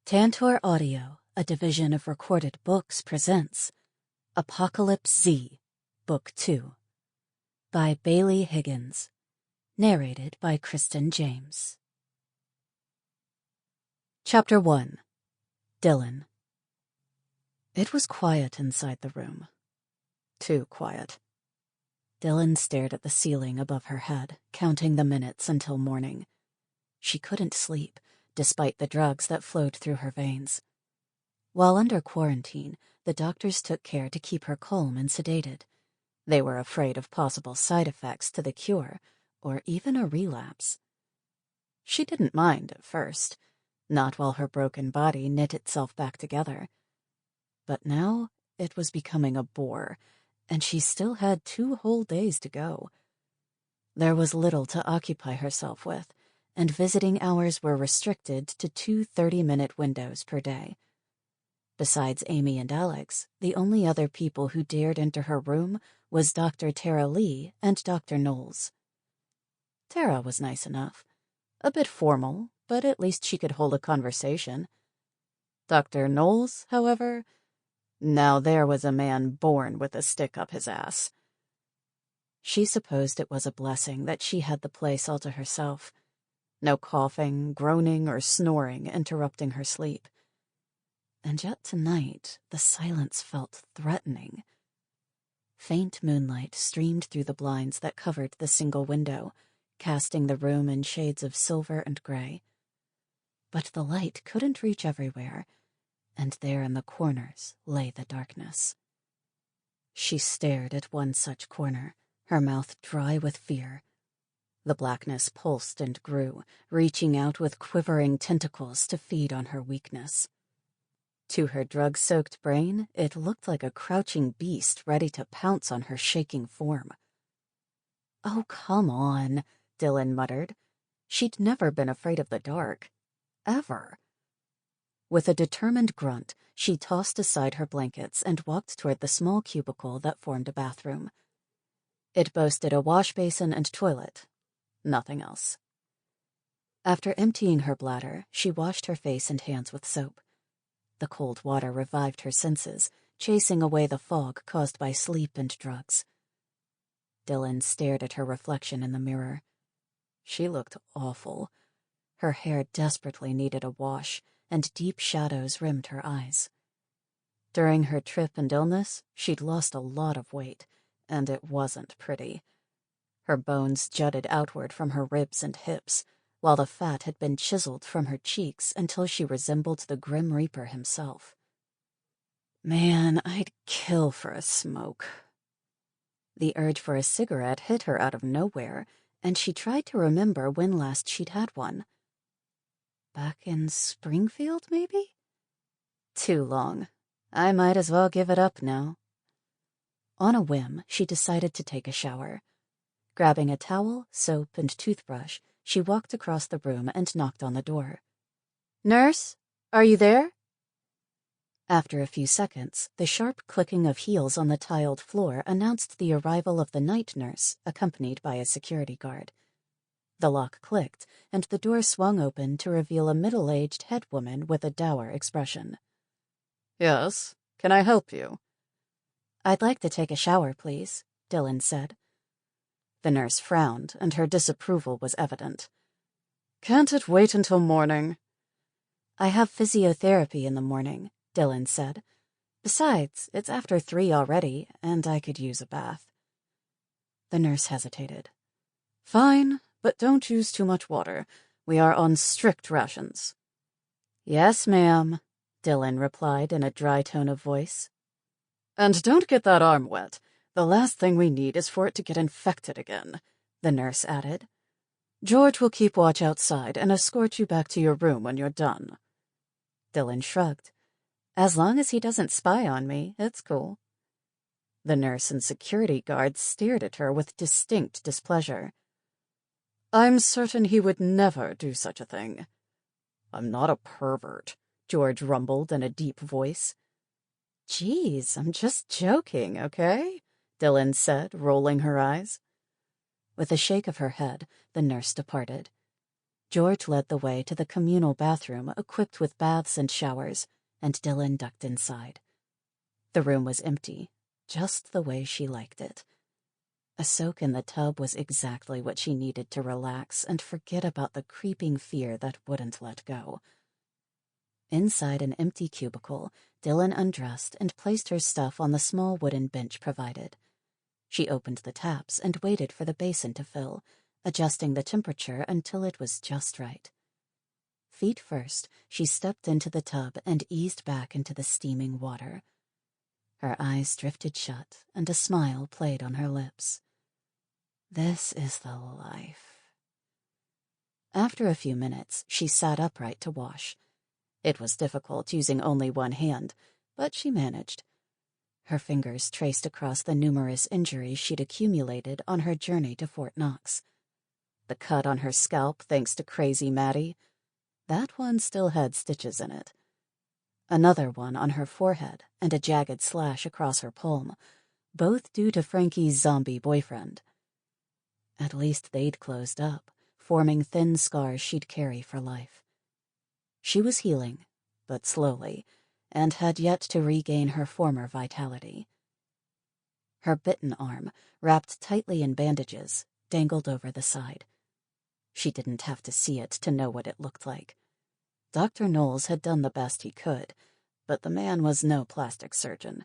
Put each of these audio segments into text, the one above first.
Tantor Audio, a division of Recorded Books, presents Apocalyptic, Book 2, by Baileigh Higgins, narrated by Kristin James. Chapter 1. Dylan. It was quiet inside the room. Too quiet. Dylan stared at the ceiling above her head, counting the minutes until morning. She couldn't sleep, despite the drugs that flowed through her veins. While under quarantine, the doctors took care to keep her calm and sedated. They were afraid of possible side effects to the cure, or even a relapse. She didn't mind at first, not while her broken body knit itself back together. But now it was becoming a bore, and she still had 2 whole days to go. There was little to occupy herself with, and visiting hours were restricted to 2 30-minute windows per day. Besides Amy and Alex, the only other people who dared enter her room was Dr. Tara Lee and Dr. Knowles. Tara was nice enough. A bit formal, but at least she could hold a conversation. Dr. Knowles, however, now there was a man born with a stick up his ass. She supposed it was a blessing that she had the place all to herself. No coughing, groaning, or snoring interrupting her sleep. And yet tonight, the silence felt threatening. Faint moonlight streamed through the blinds that covered the single window, casting the room in shades of silver and gray. But the light couldn't reach everywhere, and there in the corners lay the darkness. She stared at one such corner, her mouth dry with fear. The blackness pulsed and grew, reaching out with quivering tentacles to feed on her weakness. To her drug-soaked brain, it looked like a crouching beast ready to pounce on her shaking form. "Oh, come on," Dylan muttered. She'd never been afraid of the dark. Ever. With a determined grunt, she tossed aside her blankets and walked toward the small cubicle that formed a bathroom. It boasted a wash basin and toilet. Nothing else. After emptying her bladder, she washed her face and hands with soap. The cold water revived her senses, chasing away the fog caused by sleep and drugs. Dylan stared at her reflection in the mirror. She looked awful. Her hair desperately needed a wash, and deep shadows rimmed her eyes. During her trip and illness, she'd lost a lot of weight, and it wasn't pretty. Her bones jutted outward from her ribs and hips, while the fat had been chiseled from her cheeks until she resembled the Grim Reaper himself. Man, I'd kill for a smoke. The urge for a cigarette hit her out of nowhere, and she tried to remember when last she'd had one. Back in Springfield, maybe? Too long. I might as well give it up now. On a whim, she decided to take a shower. Grabbing a towel, soap, and toothbrush, she walked across the room and knocked on the door. "Nurse, are you there?" After a few seconds, the sharp clicking of heels on the tiled floor announced the arrival of the night nurse, accompanied by a security guard. The lock clicked, and the door swung open to reveal a middle-aged head woman with a dour expression. "Yes, can I help you?" "I'd like to take a shower, please," Dylan said. The nurse frowned, and her disapproval was evident. "Can't it wait until morning?" "I have physiotherapy in the morning," Dylan said. "Besides, it's after 3 already, and I could use a bath." The nurse hesitated. "Fine, but don't use too much water. We are on strict rations." "Yes, ma'am," Dylan replied in a dry tone of voice. "And don't get that arm wet. The last thing we need is for it to get infected again," the nurse added. "George will keep watch outside and escort you back to your room when you're done." Dylan shrugged. "As long as he doesn't spy on me, it's cool." The nurse and security guard stared at her with distinct displeasure. "I'm certain he would never do such a thing." "I'm not a pervert," George rumbled in a deep voice. "Geez, I'm just joking, okay?" Dylan said, rolling her eyes. With a shake of her head, the nurse departed. George led the way to the communal bathroom equipped with baths and showers, and Dylan ducked inside. The room was empty, just the way she liked it. A soak in the tub was exactly what she needed to relax and forget about the creeping fear that wouldn't let go. Inside an empty cubicle, Dylan undressed and placed her stuff on the small wooden bench provided. She opened the taps and waited for the basin to fill, adjusting the temperature until it was just right. Feet first, she stepped into the tub and eased back into the steaming water. Her eyes drifted shut, and a smile played on her lips. This is the life. After a few minutes, she sat upright to wash. It was difficult using only one hand, but she managed. Her fingers traced across the numerous injuries she'd accumulated on her journey to Fort Knox. The cut on her scalp, thanks to Crazy Maddie, that one still had stitches in it. Another one on her forehead and a jagged slash across her palm, both due to Frankie's zombie boyfriend. At least they'd closed up, forming thin scars she'd carry for life. She was healing, but slowly, and had yet to regain her former vitality. Her bitten arm, wrapped tightly in bandages, dangled over the side. She didn't have to see it to know what it looked like. Dr. Knowles had done the best he could, but the man was no plastic surgeon.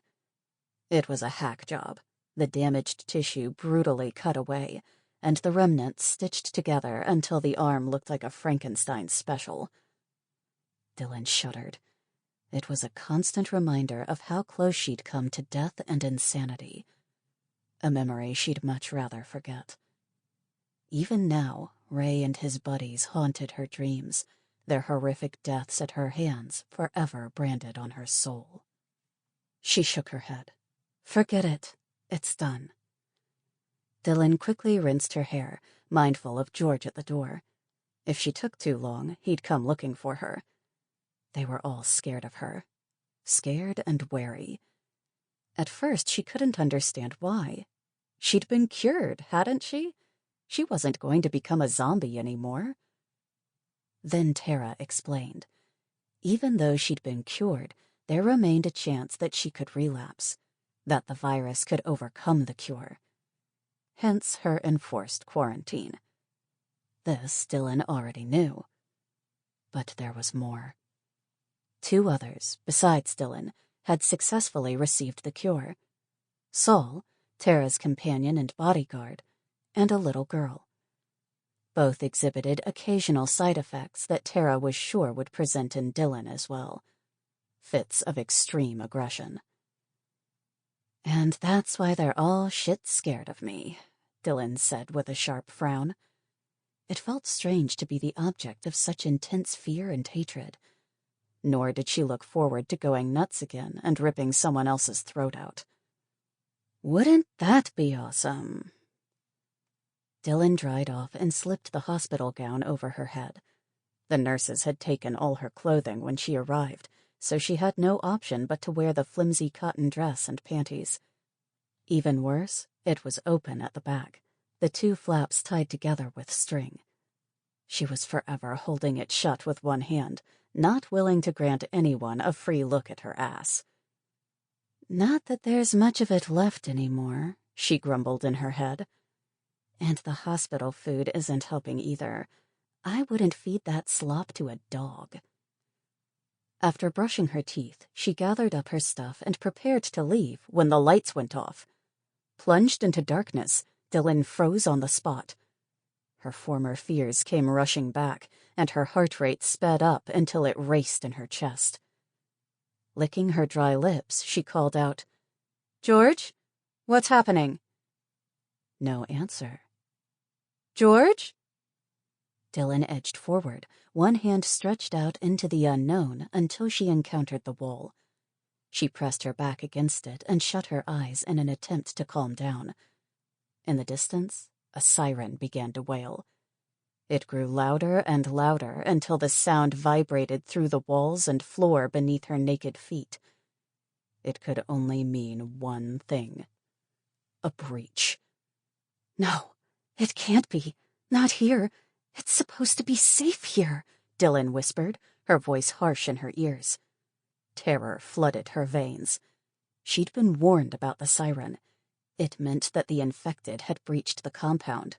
It was a hack job, the damaged tissue brutally cut away, and the remnants stitched together until the arm looked like a Frankenstein special. Dylan shuddered. It was a constant reminder of how close she'd come to death and insanity. A memory she'd much rather forget. Even now, Ray and his buddies haunted her dreams, their horrific deaths at her hands forever branded on her soul. She shook her head. Forget it. It's done. Dylan quickly rinsed her hair, mindful of George at the door. If she took too long, he'd come looking for her. They were all scared of her. Scared and wary. At first, she couldn't understand why. She'd been cured, hadn't she? She wasn't going to become a zombie anymore. Then Tara explained. Even though she'd been cured, there remained a chance that she could relapse, that the virus could overcome the cure. Hence her enforced quarantine. This Dylan already knew. But there was more. 2 others, besides Dylan, had successfully received the cure. Saul, Tara's companion and bodyguard, and a little girl. Both exhibited occasional side effects that Tara was sure would present in Dylan as well. Fits of extreme aggression. And that's why they're all shit scared of me, Dylan said with a sharp frown. It felt strange to be the object of such intense fear and hatred. Nor did she look forward to going nuts again and ripping someone else's throat out. Wouldn't that be awesome? Dylan dried off and slipped the hospital gown over her head. The nurses had taken all her clothing when she arrived, so she had no option but to wear the flimsy cotton dress and panties. Even worse, it was open at the back, the 2 flaps tied together with string. She was forever holding it shut with one hand, not willing to grant anyone a free look at her ass. Not that there's much of it left anymore, she grumbled in her head. And the hospital food isn't helping either. I wouldn't feed that slop to a dog. After brushing her teeth, she gathered up her stuff and prepared to leave when the lights went off. Plunged into darkness, Dylan froze on the spot. Her former fears came rushing back, and her heart rate sped up until it raced in her chest. Licking her dry lips, she called out, "George? What's happening?" No answer. "George?" Dylan edged forward, one hand stretched out into the unknown until she encountered the wall. She pressed her back against it and shut her eyes in an attempt to calm down. In the distance, a siren began to wail. It grew louder and louder until the sound vibrated through the walls and floor beneath her naked feet. It could only mean one thing. A breach. No, it can't be. Not here. "It's supposed to be safe here," Dylan whispered, her voice harsh in her ears. Terror flooded her veins. She'd been warned about the siren. It meant that the infected had breached the compound.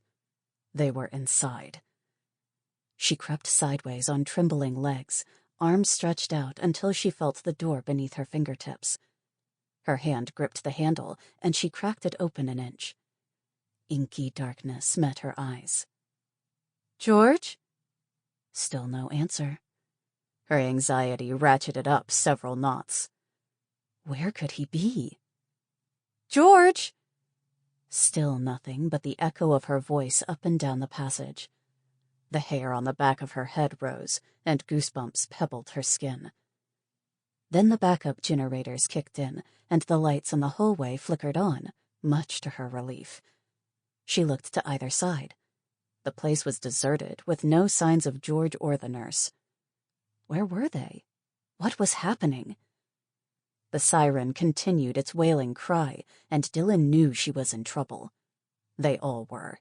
They were inside. She crept sideways on trembling legs, arms stretched out until she felt the door beneath her fingertips. Her hand gripped the handle, and she cracked it open an inch. Inky darkness met her eyes. "George?" Still no answer. Her anxiety ratcheted up several knots. Where could he be? "George!" Still nothing but the echo of her voice up and down the passage. The hair on the back of her head rose, and goosebumps pebbled her skin. Then the backup generators kicked in, and the lights in the hallway flickered on, much to her relief. She looked to either side. The place was deserted, with no signs of George or the nurse. Where were they? What was happening? The siren continued its wailing cry, and Dylan knew she was in trouble. They all were.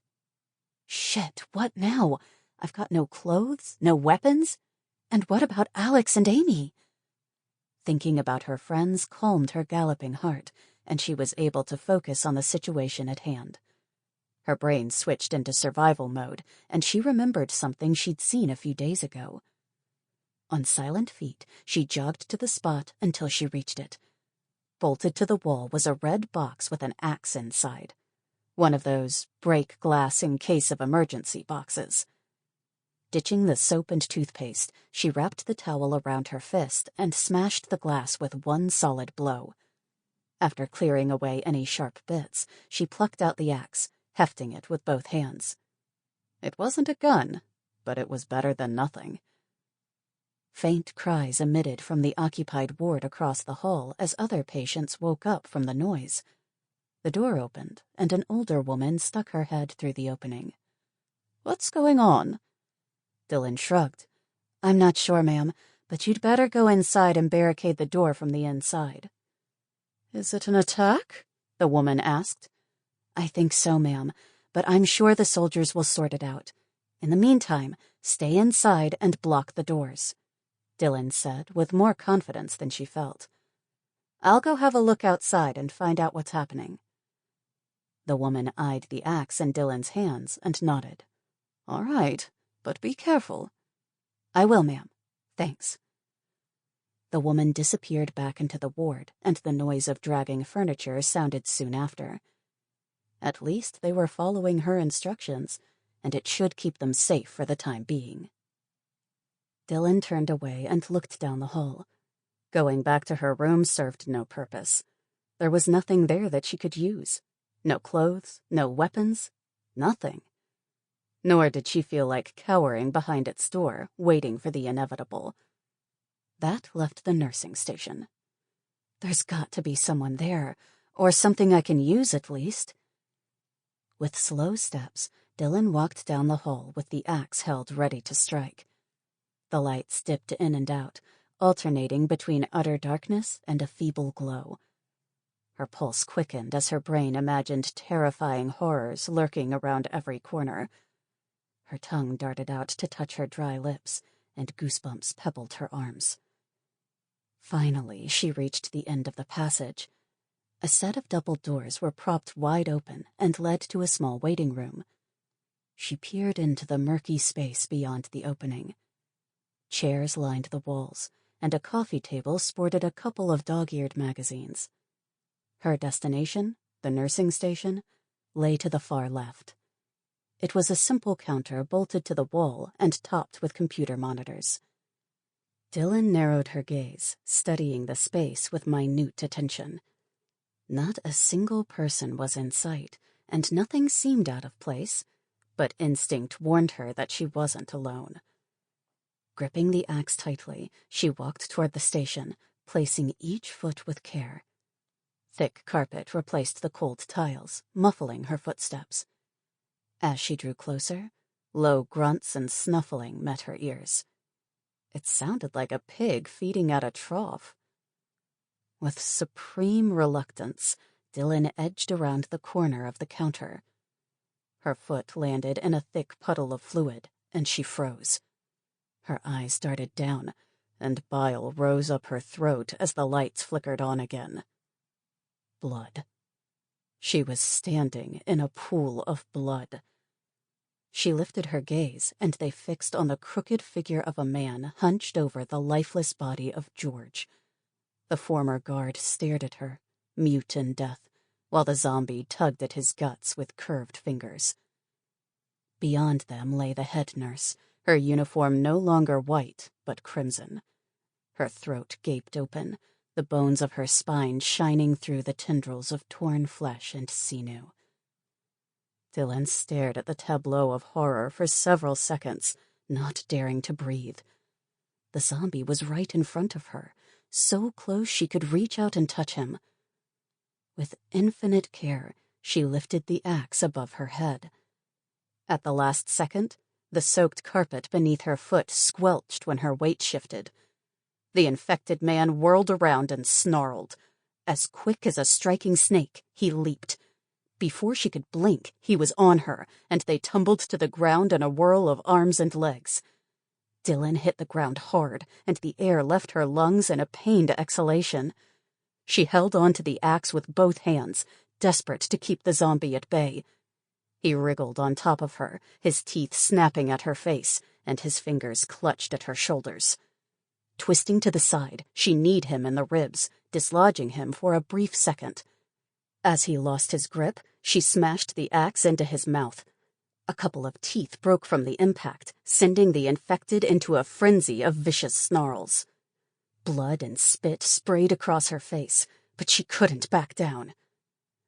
Shit, what now? I've got no clothes, no weapons? And what about Alex and Amy? Thinking about her friends calmed her galloping heart, and she was able to focus on the situation at hand. Her brain switched into survival mode, and she remembered something she'd seen a few days ago. On silent feet, she jogged to the spot until she reached it. Bolted to the wall was a red box with an axe inside. One of those break glass in case of emergency boxes. Ditching the soap and toothpaste, she wrapped the towel around her fist and smashed the glass with one solid blow. After clearing away any sharp bits, she plucked out the axe, hefting it with both hands. It wasn't a gun, but it was better than nothing. Faint cries emitted from the occupied ward across the hall as other patients woke up from the noise. The door opened, and an older woman stuck her head through the opening. "What's going on?" Dylan shrugged. "I'm not sure, ma'am, but you'd better go inside and barricade the door from the inside." "Is it an attack?" the woman asked. "I think so, ma'am, but I'm sure the soldiers will sort it out. In the meantime, stay inside and block the doors," Dylan said with more confidence than she felt. "I'll go have a look outside and find out what's happening." The woman eyed the axe in Dylan's hands and nodded. "All right, but be careful." "I will, ma'am. Thanks." The woman disappeared back into the ward, and the noise of dragging furniture sounded soon after. At least they were following her instructions, and it should keep them safe for the time being. Dylan turned away and looked down the hall. Going back to her room served no purpose. There was nothing there that she could use. No clothes, no weapons, nothing. Nor did she feel like cowering behind its door, waiting for the inevitable. That left the nursing station. There's got to be someone there, or something I can use at least. With slow steps, Dylan walked down the hall with the axe held ready to strike. The lights dipped in and out, alternating between utter darkness and a feeble glow. Her pulse quickened as her brain imagined terrifying horrors lurking around every corner. Her tongue darted out to touch her dry lips, and goosebumps pebbled her arms. Finally, she reached the end of the passage. A set of double doors were propped wide open and led to a small waiting room. She peered into the murky space beyond the opening. Chairs lined the walls, and a coffee table sported a couple of dog-eared magazines. Her destination, the nursing station, lay to the far left. It was a simple counter bolted to the wall and topped with computer monitors. Dylan narrowed her gaze, studying the space with minute attention. Not a single person was in sight, and nothing seemed out of place, but instinct warned her that she wasn't alone. Gripping the axe tightly, she walked toward the station, placing each foot with care. Thick carpet replaced the cold tiles, muffling her footsteps. As she drew closer, low grunts and snuffling met her ears. It sounded like a pig feeding at a trough. With supreme reluctance, Dylan edged around the corner of the counter. Her foot landed in a thick puddle of fluid, and she froze. Her eyes darted down, and bile rose up her throat as the lights flickered on again. Blood. She was standing in a pool of blood. She lifted her gaze, and they fixed on the crooked figure of a man hunched over the lifeless body of George. The former guard stared at her, mute in death, while the zombie tugged at his guts with curved fingers. Beyond them lay the head nurse, her uniform no longer white, but crimson. Her throat gaped open, the bones of her spine shining through the tendrils of torn flesh and sinew. Dylan stared at the tableau of horror for several seconds, not daring to breathe. The zombie was right in front of her, so close she could reach out and touch him. With infinite care, she lifted the axe above her head. At the last second, the soaked carpet beneath her foot squelched when her weight shifted. The infected man whirled around and snarled. As quick as a striking snake, he leaped. Before she could blink, he was on her, and they tumbled to the ground in a whirl of arms and legs. Dylan hit the ground hard, and the air left her lungs in a pained exhalation. She held on to the axe with both hands, desperate to keep the zombie at bay. He wriggled on top of her, his teeth snapping at her face, and his fingers clutched at her shoulders. Twisting to the side, she kneed him in the ribs, dislodging him for a brief second. As he lost his grip, she smashed the axe into his mouth. A couple of teeth broke from the impact, sending the infected into a frenzy of vicious snarls. Blood and spit sprayed across her face, but she couldn't back down.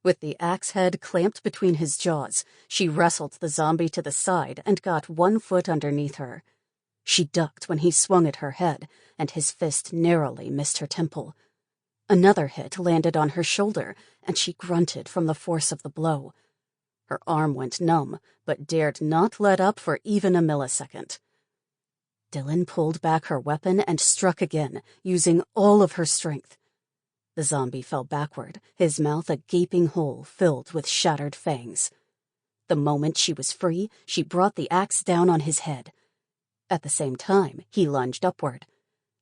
With the axe head clamped between his jaws, she wrestled the zombie to the side and got 1 foot underneath her. She ducked when he swung at her head, and his fist narrowly missed her temple. Another hit landed on her shoulder, and she grunted from the force of the blow. Her arm went numb, but dared not let up for even a millisecond. Dylan pulled back her weapon and struck again, using all of her strength. The zombie fell backward, his mouth a gaping hole filled with shattered fangs. The moment she was free, she brought the axe down on his head. At the same time, he lunged upward.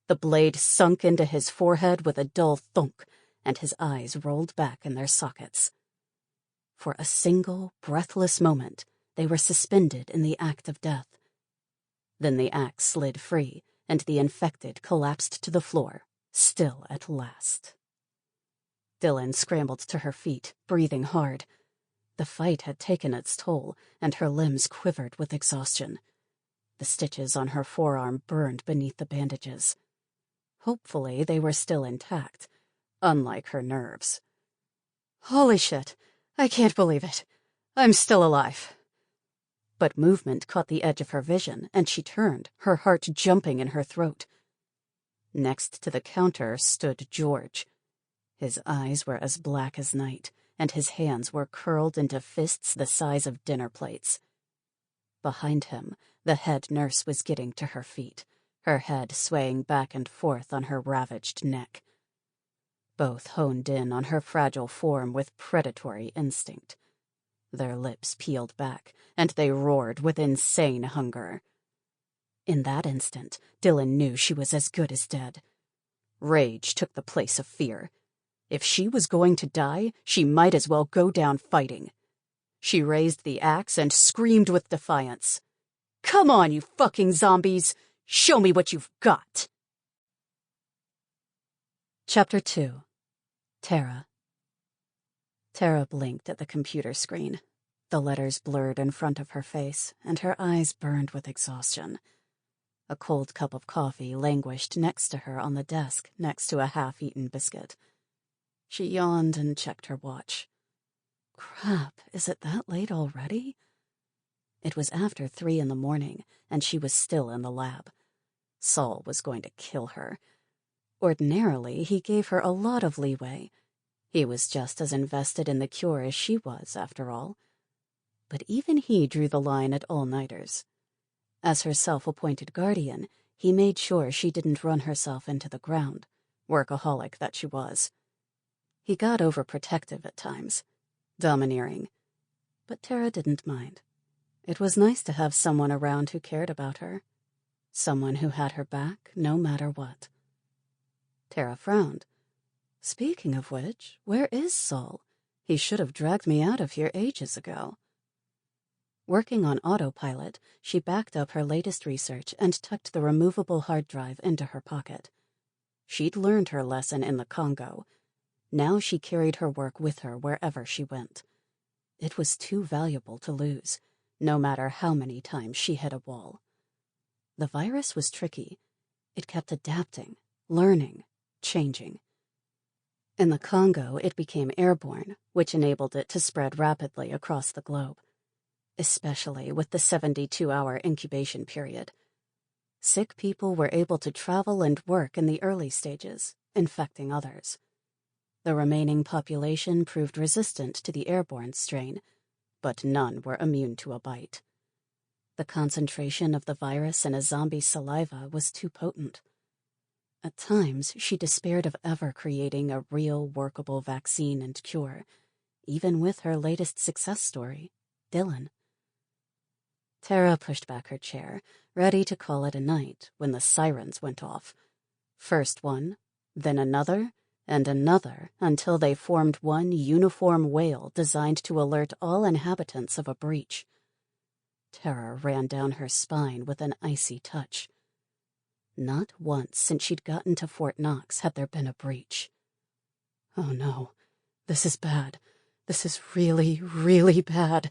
The blade sunk into his forehead with a dull thunk, and his eyes rolled back in their sockets. For a single, breathless moment, they were suspended in the act of death. Then the axe slid free, and the infected collapsed to the floor, still at last. Dylan scrambled to her feet, breathing hard. The fight had taken its toll, and her limbs quivered with exhaustion. The stitches on her forearm burned beneath the bandages. Hopefully they were still intact, unlike her nerves. "Holy shit, I can't believe it. I'm still alive." But movement caught the edge of her vision, and she turned, her heart jumping in her throat. Next to the counter stood George. His eyes were as black as night, and his hands were curled into fists the size of dinner plates. Behind him, the head nurse was getting to her feet, her head swaying back and forth on her ravaged neck. Both honed in on her fragile form with predatory instinct. Their lips peeled back, and they roared with insane hunger. In that instant, Dylan knew she was as good as dead. Rage took the place of fear. If she was going to die, she might as well go down fighting. She raised the axe and screamed with defiance. "Come on, you fucking zombies! Show me what you've got!" Chapter 2. Tara. Tara blinked at the computer screen. The letters blurred in front of her face, and her eyes burned with exhaustion. A cold cup of coffee languished next to her on the desk next to a half-eaten biscuit. She yawned and checked her watch. Crap, is it that late already? It was after 3 in the morning, and she was still in the lab. Saul was going to kill her. Ordinarily, he gave her a lot of leeway. He was just as invested in the cure as she was, after all. But even he drew the line at all-nighters. As her self-appointed guardian, he made sure she didn't run herself into the ground, workaholic that she was. He got overprotective at times, domineering. But Tara didn't mind. It was nice to have someone around who cared about her. Someone who had her back no matter what. Tara frowned. Speaking of which, where is Saul? He should have dragged me out of here ages ago. Working on autopilot, she backed up her latest research and tucked the removable hard drive into her pocket. She'd learned her lesson in the Congo. Now she carried her work with her wherever she went. It was too valuable to lose, no matter how many times she hit a wall. The virus was tricky. It kept adapting, learning, changing. In the Congo, it became airborne, which enabled it to spread rapidly across the globe, especially with the 72-hour incubation period. Sick people were able to travel and work in the early stages, infecting others. The remaining population proved resistant to the airborne strain, but none were immune to a bite. The concentration of the virus in a zombie's saliva was too potent. At times, she despaired of ever creating a real workable vaccine and cure, even with her latest success story, Dylan. Tara pushed back her chair, ready to call it a night when the sirens went off. First one, then another, and another, until they formed one uniform wail designed to alert all inhabitants of a breach. Terror ran down her spine with an icy touch. Not once since she'd gotten to Fort Knox had there been a breach. Oh no, this is bad. This is really, really bad.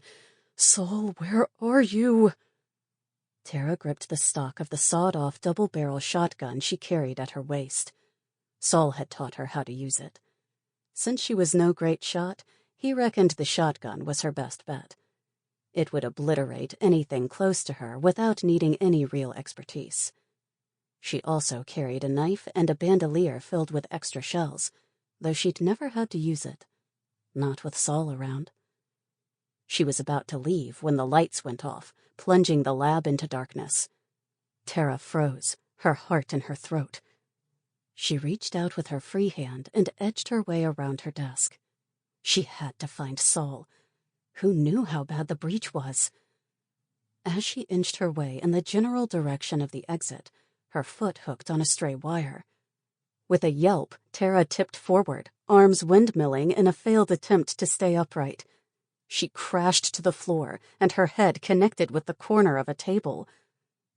Saul, where are you? Tara gripped the stock of the sawed-off double-barrel shotgun she carried at her waist. Saul had taught her how to use it. Since she was no great shot, he reckoned the shotgun was her best bet. It would obliterate anything close to her without needing any real expertise. She also carried a knife and a bandolier filled with extra shells, though she'd never had to use it. Not with Saul around. She was about to leave when the lights went off, plunging the lab into darkness. Tara froze, her heart in her throat. She reached out with her free hand and edged her way around her desk. She had to find Saul. Who knew how bad the breach was? As she inched her way in the general direction of the exit, her foot hooked on a stray wire. With a yelp, Tara tipped forward, arms windmilling in a failed attempt to stay upright. She crashed to the floor, and her head connected with the corner of a table.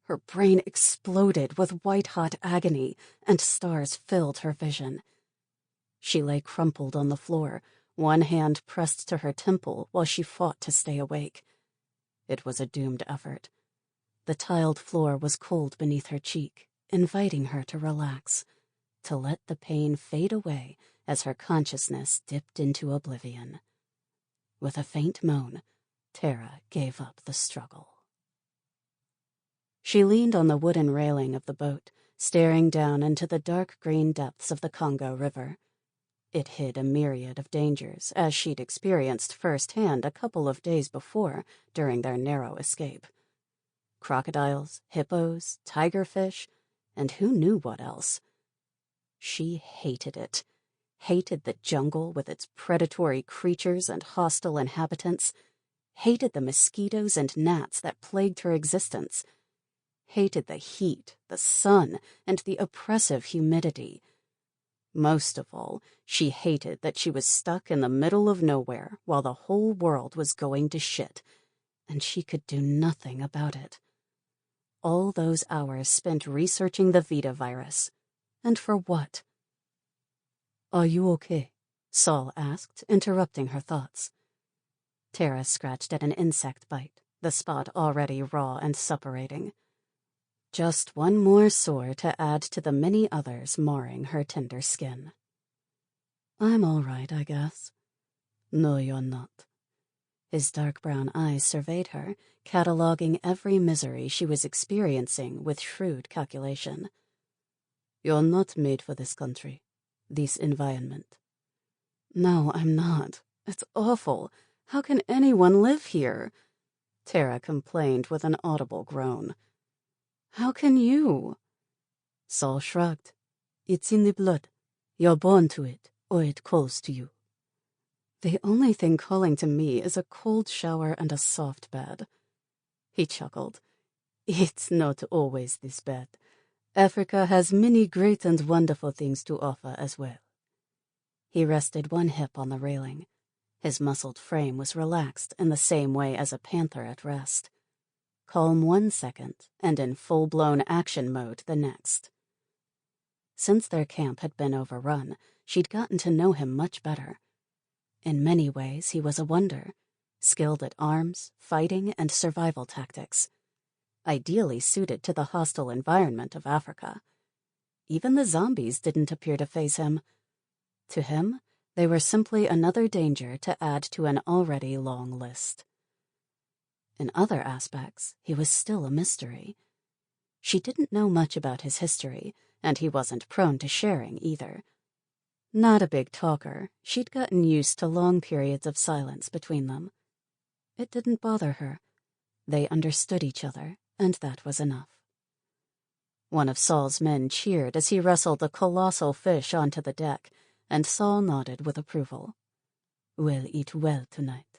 Her brain exploded with white-hot agony, and stars filled her vision. She lay crumpled on the floor, one hand pressed to her temple while she fought to stay awake. It was a doomed effort. The tiled floor was cold beneath her cheek, inviting her to relax, to let the pain fade away as her consciousness dipped into oblivion. With a faint moan, Tara gave up the struggle. She leaned on the wooden railing of the boat, staring down into the dark green depths of the Congo River. It hid a myriad of dangers, as she'd experienced firsthand a couple of days before during their narrow escape. Crocodiles, hippos, tigerfish, and who knew what else. She hated it. Hated the jungle with its predatory creatures and hostile inhabitants. Hated the mosquitoes and gnats that plagued her existence. Hated the heat, the sun, and the oppressive humidity. Most of all, she hated that she was stuck in the middle of nowhere while the whole world was going to shit, and she could do nothing about it. All those hours spent researching the Vita virus. And for what? "Are you okay?" Saul asked, interrupting her thoughts. Tara scratched at an insect bite, the spot already raw and suppurating. Just one more sore to add to the many others marring her tender skin. "I'm all right, I guess." "No, you're not." His dark brown eyes surveyed her, cataloging every misery she was experiencing with shrewd calculation. "You're not made for this country, this environment." "No, I'm not. It's awful. How can anyone live here?" Tara complained with an audible groan. "How can you?" Saul shrugged. "It's in the blood. You're born to it, or it calls to you." "The only thing calling to me is a cold shower and a soft bed." He chuckled. It's not always this bad. Africa has many great and wonderful things to offer as well. He rested one hip on the railing. His muscled frame was relaxed in the same way as a panther at rest. Calm 1 second, and in full-blown action mode the next. Since their camp had been overrun, she'd gotten to know him much better. In many ways, he was a wonder, skilled at arms, fighting, and survival tactics. Ideally suited to the hostile environment of Africa. Even the zombies didn't appear to faze him. To him, they were simply another danger to add to an already long list. In other aspects, he was still a mystery. She didn't know much about his history, and he wasn't prone to sharing either. Not a big talker, she'd gotten used to long periods of silence between them. It didn't bother her. They understood each other, and that was enough. One of Saul's men cheered as he wrestled a colossal fish onto the deck, and Saul nodded with approval. We'll eat well tonight.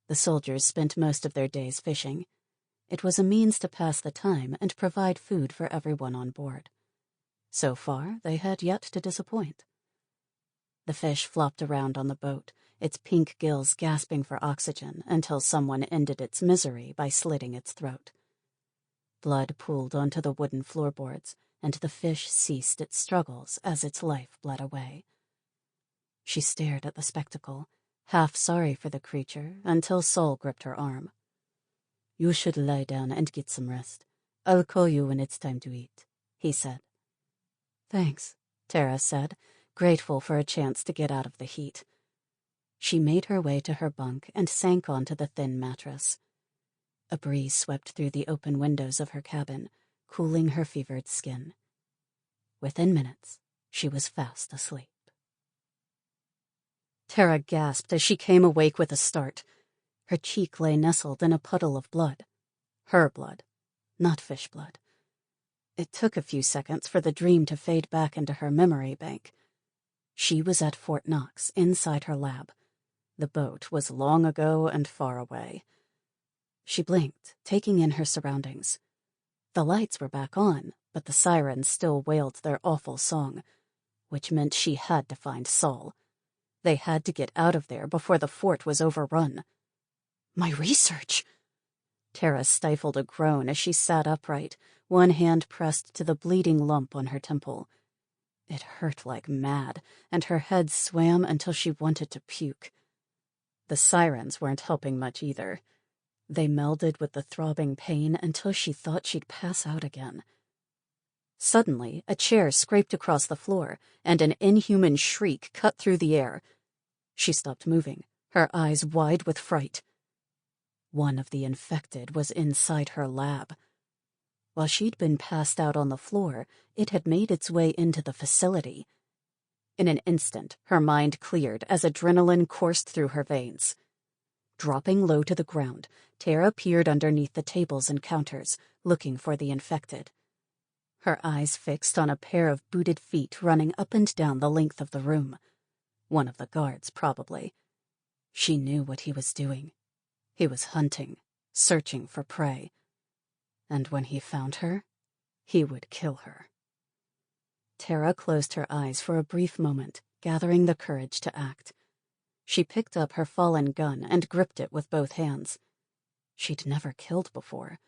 The soldiers spent most of their days fishing. It was a means to pass the time and provide food for everyone on board. So far, they had yet to disappoint. The fish flopped around on the boat, its pink gills gasping for oxygen until someone ended its misery by slitting its throat. Blood pooled onto the wooden floorboards, and the fish ceased its struggles as its life bled away. She stared at the spectacle, half sorry for the creature, until Saul gripped her arm. You should lie down and get some rest. I'll call you when it's time to eat, he said. Thanks, Tara said, grateful for a chance to get out of the heat. She made her way to her bunk and sank onto the thin mattress. A breeze swept through the open windows of her cabin, cooling her fevered skin. Within minutes, she was fast asleep. Tara gasped as she came awake with a start. Her cheek lay nestled in a puddle of blood. Her blood, not fish blood. It took a few seconds for the dream to fade back into her memory bank. She was at Fort Knox, inside her lab. The boat was long ago and far away. She blinked, taking in her surroundings. The lights were back on, but the sirens still wailed their awful song, which meant she had to find Saul. They had to get out of there before the fort was overrun. My research! Tara stifled a groan as she sat upright, one hand pressed to the bleeding lump on her temple. It hurt like mad, and her head swam until she wanted to puke. The sirens weren't helping much either. They melded with the throbbing pain until she thought she'd pass out again. Suddenly, a chair scraped across the floor, and an inhuman shriek cut through the air. She stopped moving, her eyes wide with fright. One of the infected was inside her lab. While she'd been passed out on the floor, it had made its way into the facility. In an instant, her mind cleared as adrenaline coursed through her veins. Dropping low to the ground, Tara peered underneath the tables and counters, looking for the infected. Her eyes fixed on a pair of booted feet running up and down the length of the room. One of the guards, probably. She knew what he was doing. He was hunting, searching for prey. And when he found her, he would kill her. Tara closed her eyes for a brief moment, gathering the courage to act. She picked up her fallen gun and gripped it with both hands. She'd never killed before,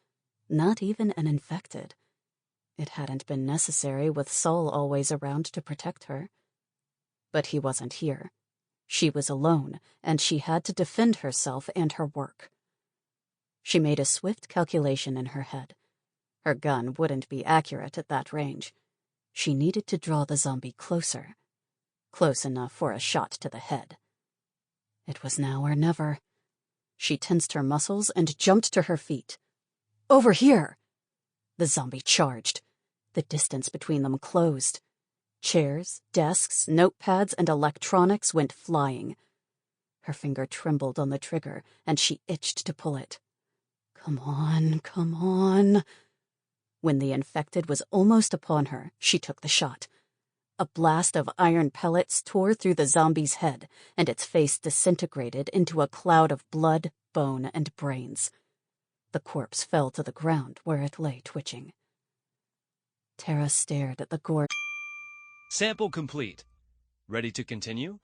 not even an infected. It hadn't been necessary with Saul always around to protect her. But he wasn't here. She was alone, and she had to defend herself and her work. She made a swift calculation in her head. Her gun wouldn't be accurate at that range. She needed to draw the zombie closer. Close enough for a shot to the head. It was now or never. She tensed her muscles and jumped to her feet. Over here! The zombie charged. The distance between them closed. Chairs, desks, notepads, and electronics went flying. Her finger trembled on the trigger, and she itched to pull it. Come on, come on. When the infected was almost upon her, she took the shot. A blast of iron pellets tore through the zombie's head, and its face disintegrated into a cloud of blood, bone, and brains. The The corpse fell to the ground where it lay twitching. Tara stared at the gore. Sample complete. Ready to continue?